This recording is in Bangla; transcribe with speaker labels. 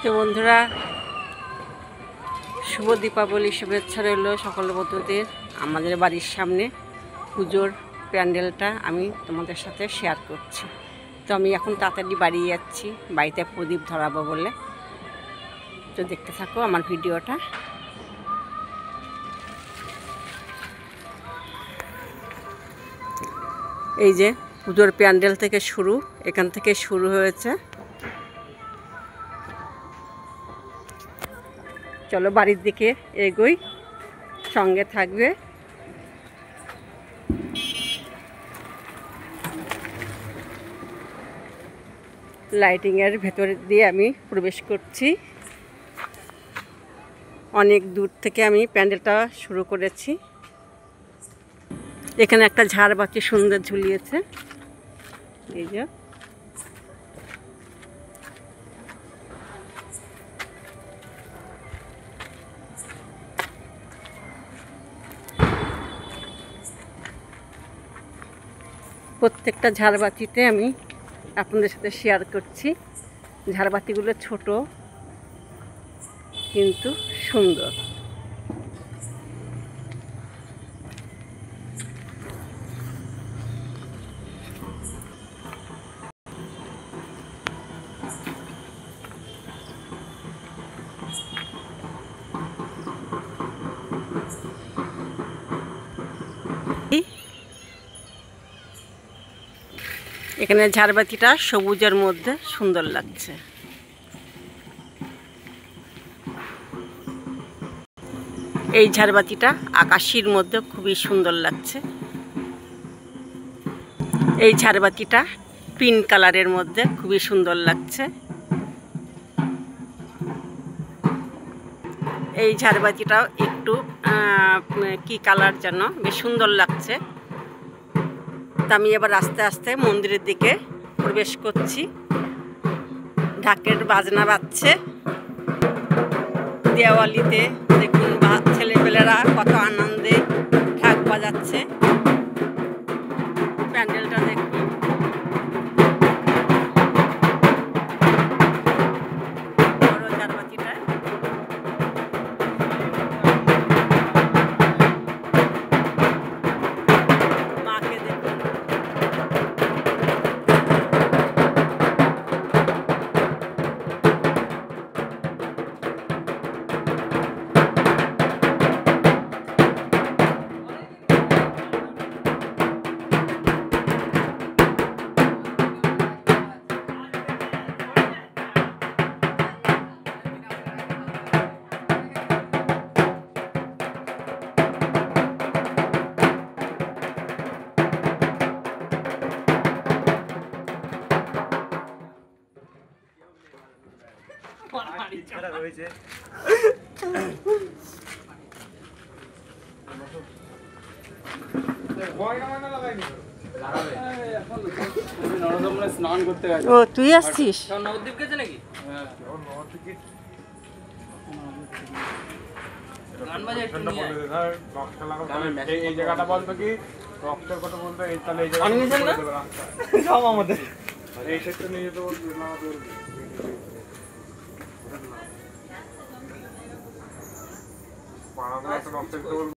Speaker 1: তো বন্ধুরা, শুভ দীপাবলি শুভেচ্ছা রইল সকল বন্ধুদের। আমাদের বাড়ির সামনে পুজোর প্যান্ডেলটা আমি তোমাদের সাথে শেয়ার করছি। তো আমি এখন তাড়াতাড়ি বাড়ি যাচ্ছি, বাড়িতে প্রদীপ ধরাবো বলে। তো দেখতে থাকো আমার ভিডিওটা। এই যে পুজোর প্যান্ডেল থেকে শুরু, এখান থেকে শুরু হয়েছে। চলো বাড়ির দিকে এগোই, সঙ্গে থাকবে। লাইটিংয়ের ভেতর দিয়ে আমি প্রবেশ করছি। অনেক দূর থেকে আমি প্যান্ডেলটা শুরু করেছি। এখানে একটা ঝাড়বাতি সুন্দর ঝুলিয়েছে, এই যে। প্রত্যেকটা ঝাড়বাতিতে আমি আপনাদের সাথে শেয়ার করছি। ঝাড়বাতিগুলো ছোট কিন্তু সুন্দর। এখানে ঝাড়বাতিটা সবুজের মধ্যে সুন্দর লাগছে। এই ঝাড়বাতিটা আকাশির মধ্যে খুবই সুন্দর লাগছে। এই ঝাড়বাতিটা পিঙ্ক কালারের মধ্যে খুবই সুন্দর লাগছে। এই ঝাড়বাতিটাও একটু কি কালার যেন, বেশ সুন্দর লাগছে। তা আমি এবার আস্তে আস্তে মন্দিরের দিকে প্রবেশ করছি। ঢাকের বাজনা বাজছে। দেওয়ালিতে দেখুন ছেলেপেলেরা কত আনন্দে ঢাক বাজাচ্ছে। প্যান্ডেলটা দেখুন। বড় ঝাড়বাতিটা মাকে দেখুন। রয়েছে স্নান করতে গেছে। ও তুই আসছিস? নবদ্বীপ গেছে নাকি? এই জায়গাটা বলতো কি রক্তের কথা বলতো, এই তাহলে এই জায়গা আমাদের এই সেক্টর নিয়ে যেতে বলতো।